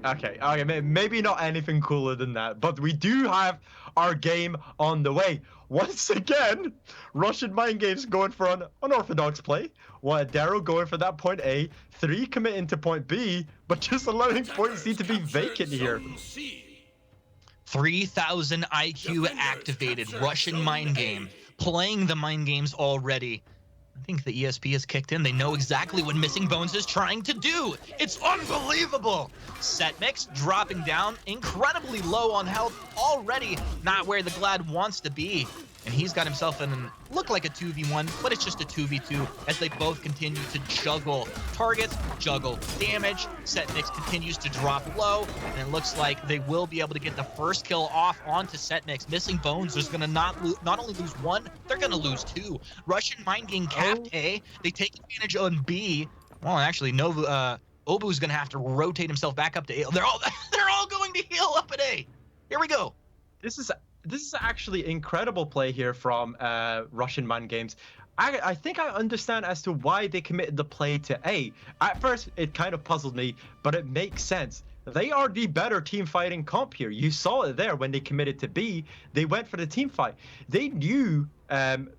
Okay, maybe not anything cooler than that, but we do have our game on the way. Once again, Russian Mind Games going for an unorthodox play. Darrow going for that point A, 3 committing to point B, but just allowing point C to be vacant here. 3,000 IQ activated Russian Mind Game, playing the Mind Games already. I think the ESP has kicked in. They know exactly what Missing Bones is trying to do. It's unbelievable. Setmix dropping down incredibly low on health already, not where the Glad wants to be. And he's got himself in look like a 2v1, but it's just a 2v2 as they both continue to juggle targets, juggle damage. Setmix continues to drop low, and it looks like they will be able to get the first kill off onto Setmix. Missing Bones is going to not only lose one, they're going to lose two. Russian Mind Game capped A. They take advantage on B. Well, actually, Obu's going to have to rotate himself back up to A. They're all going to heal up at A. Here we go. This is actually incredible play here from Russian Mind Games. I think I understand as to why they committed the play to A. At first, it kind of puzzled me, but it makes sense. They are the better team fighting comp here. You saw it there when they committed to B. They went for the team fight. They knew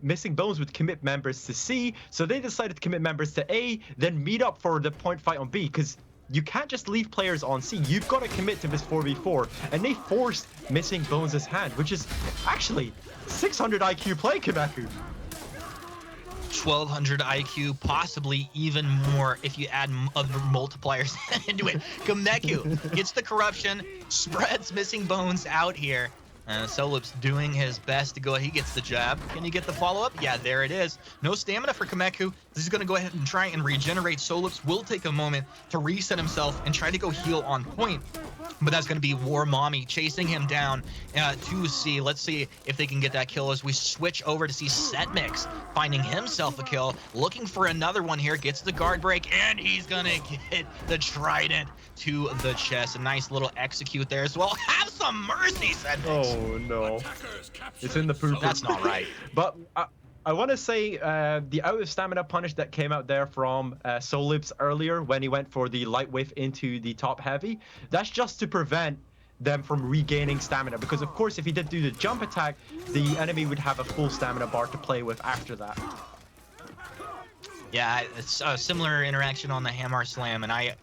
Missing Bones would commit members to C, so they decided to commit members to A, then meet up for the point fight on B, because you can't just leave players on C. You've got to commit to this 4v4. And they forced Missing Bones' hand, which is actually 600 IQ play, Kameku. 1,200 IQ, possibly even more if you add other multipliers into it. Kameku gets the corruption, spreads Missing Bones out here. Solip's doing his best to go. He gets the jab. Can you get the follow-up? Yeah, there it is. No stamina for Kameku. This is going to go ahead and try and regenerate. Solip's will take a moment to reset himself and try to go heal on point. But that's going to be War Mommy chasing him down to C. Let's see if they can get that kill as we switch over to see Setmix finding himself a kill. Looking for another one here. Gets the guard break, and he's going to get the trident to the chest. A nice little execute there as well. Have some mercy, Setmix. Oh, no. It's in the poo-poo. That's not right. But I want to say the out of stamina punish that came out there from Solibs earlier when he went for the light wave into the top heavy, that's just to prevent them from regaining stamina, because of course if he did do the jump attack, the enemy would have a full stamina bar to play with after that. Yeah, it's a similar interaction on the Hammer Slam, and I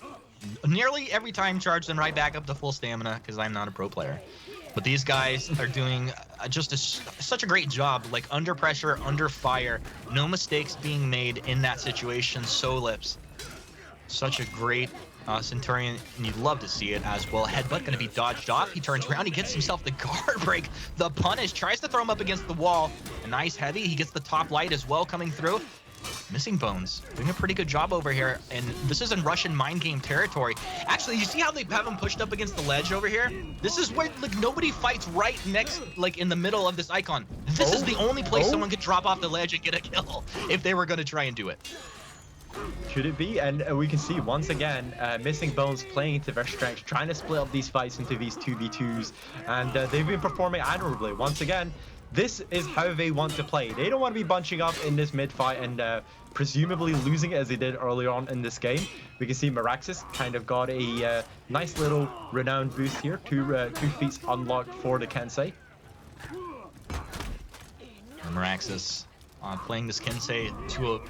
nearly every time charge them right back up to full stamina because I'm not a pro player. But these guys are doing just such a great job, like under pressure, under fire, no mistakes being made in that situation. Solips, such a great Centurion, and you'd love to see it as well. Headbutt going to be dodged off. He turns around, he gets himself the guard break. The punish, tries to throw him up against the wall. A nice heavy, he gets the top light as well coming through. Missing Bones doing a pretty good job over here, and this is in Russian Mind Game territory. Actually, you see how they have him pushed up against the ledge over here? This is where like nobody fights right next, like in the middle of this icon. This is the only place someone could drop off the ledge and get a kill if they were going to try and do it. Could it be? And we can see once again Missing Bones playing into their strengths, trying to split up these fights into these 2v2s, and they've been performing admirably. Once again, this is how they want to play. They don't want to be bunching up in this mid fight and presumably losing it as they did earlier on in this game. We can see Meraxis kind of got a nice little renown boost here. Two feats unlocked for the Kensei. Meraxis playing this Kensei to a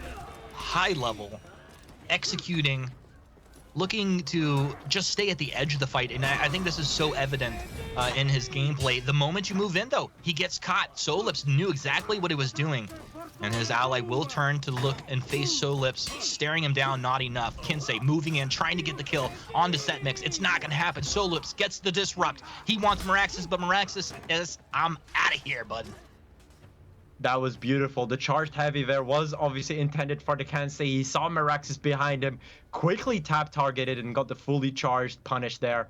high level, executing, looking to just stay at the edge of the fight, and I think this is so evident in his gameplay. The moment you move in, though, he gets caught. Solips knew exactly what he was doing, and his ally will turn to look and face Solips, staring him down, not enough. Kensei moving in, trying to get the kill onto Setmix. It's not going to happen. Solips gets the disrupt. He wants Meraxis, but Meraxis is, I'm out of here, bud. That was beautiful. The charged heavy there was obviously intended for the Kensei. He saw Meraxis behind him, quickly tap targeted and got the fully charged punish there.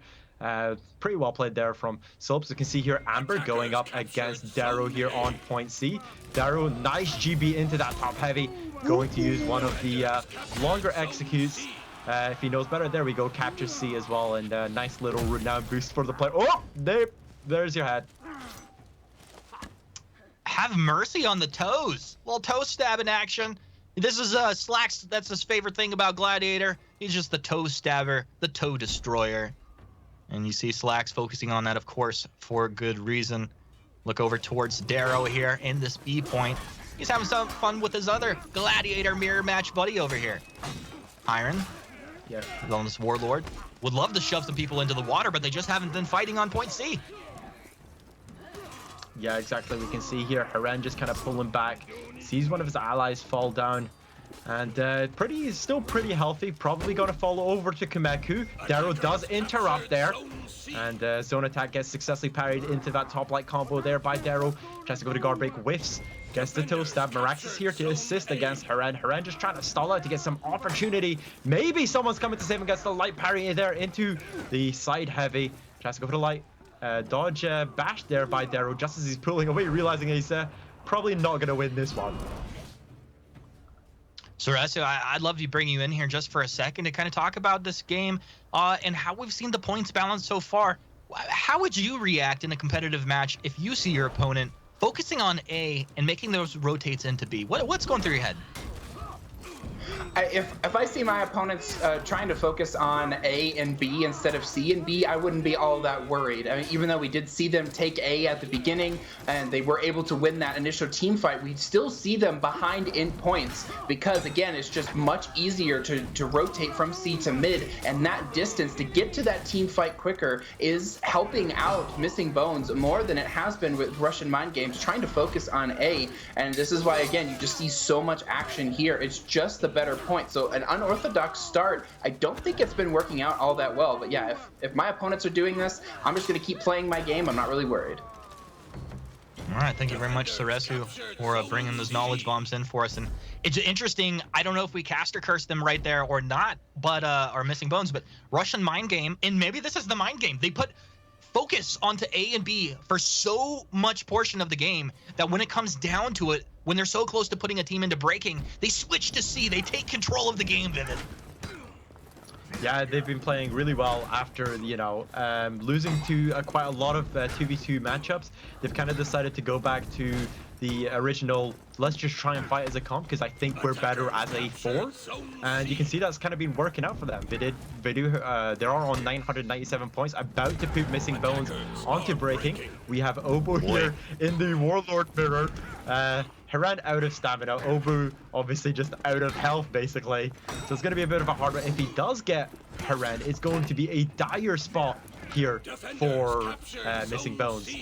Pretty well played there from Solips. You can see here Amber going up against Darrow here on point C. Darrow, nice GB into that top heavy, going to use one of the longer executes. If he knows better, there we go, capture C as well, and nice little renown boost for the player. Oh, there's your head. Have mercy on the toes. Little toe stab in action. This is Slacks. That's his favorite thing about Gladiator. He's just the toe stabber, the toe destroyer. And you see Slacks focusing on that, of course, for good reason. Look over towards Darrow here in this B point. He's having some fun with his other Gladiator mirror match buddy over here. Iron, Wellness Warlord, would love to shove some people into the water, but they just haven't been fighting on point C. Yeah, exactly. We can see here Haren just kind of pulling back. Sees one of his allies fall down. And still pretty healthy. Probably going to fall over to Kumeku. Darrow does interrupt there. And zone attack gets successfully parried into that top light combo there by Darrow. Tries to go to guard break, whiffs. Gets the toe stab. Meraxes here to assist against Haren. Haren just trying to stall out to get some opportunity. Maybe someone's coming to save him. Gets the light parry there into the side heavy. Tries to go for the light. Dodge bashed there by Darrow just as he's pulling away, realizing he's probably not going to win this one. Soresu, I'd love to bring you in here just for a second to kind of talk about this game and how we've seen the points balance so far. How would you react in a competitive match if you see your opponent focusing on A and making those rotates into B? What's going through your head? If I see my opponents trying to focus on A and B instead of C and B, I wouldn't be all that worried. I mean, even though we did see them take A at the beginning and they were able to win that initial team fight, we still see them behind in points because, again, it's just much easier to rotate from C to mid, and that distance to get to that team fight quicker is helping out Missing Bones more than it has been with Russian Mind Games trying to focus on A. And this is why, again, you just see so much action here. It's just the better point. So an unorthodox start, I don't think it's been working out all that well. But yeah, if my opponents are doing this, I'm just going to keep playing my game. I'm not really worried. All right, thank you very much, Soresu, for bringing those knowledge bombs in for us. And it's interesting, I don't know if we caster curse them right there or not, but or Missing Bones, but Russian Mind Game, and maybe this is the Mind Game. They put focus onto A and B for so much portion of the game that when it comes down to it, when they're so close to putting a team into breaking, they switch to C. They take control of the game, Vivid. Yeah, they've been playing really well after, losing to quite a lot of 2v2 matchups. They've kind of decided to go back to the original, let's just try and fight as a comp because I think we're better as a 4. And you can see that's kind of been working out for them. They are on 997 points, about to put Missing Bones onto breaking. We have Obu here in the Warlord mirror. Haren out of stamina, Obu obviously just out of health basically. So it's going to be a bit of a hard one. If he does get Haren, it's going to be a dire spot here for Missing Bones.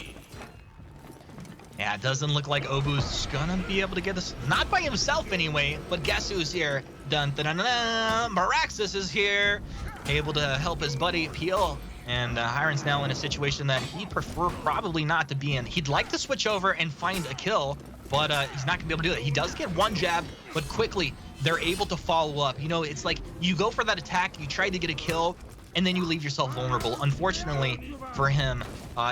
Yeah, it doesn't look like Obu's gonna be able to get this, not by himself anyway, but guess who's here? Dun dun dun dun! Meraxes is here, able to help his buddy Peel. And Hiron's now in a situation that he'd prefer probably not to be in. He'd like to switch over and find a kill, but he's not gonna be able to do it. He does get one jab, but quickly they're able to follow up. You know, it's like you go for that attack, you try to get a kill, and then you leave yourself vulnerable. Unfortunately for him,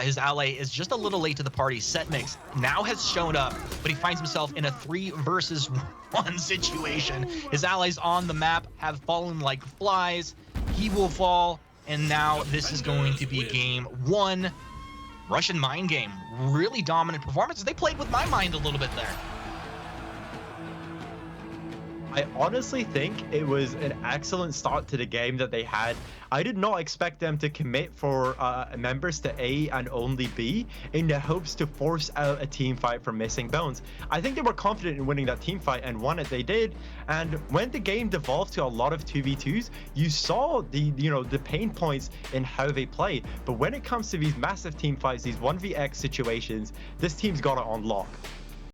his ally is just a little late to the party. Setmix now has shown up, but he finds himself in a 3 versus 1 situation. His allies on the map have fallen like flies. He will fall, and now this is going to be game 1. Russian Mind Game, really dominant performances. They played with my mind a little bit there. I honestly think it was an excellent start to the game that they had. I did not expect them to commit for members to A and only B in the hopes to force out a team fight from Missing Bones. I think they were confident in winning that team fight and won it, they did. And when the game devolved to a lot of 2v2s, you saw the pain points in how they play. But when it comes to these massive team fights, these 1vx situations, this team's got it on lock.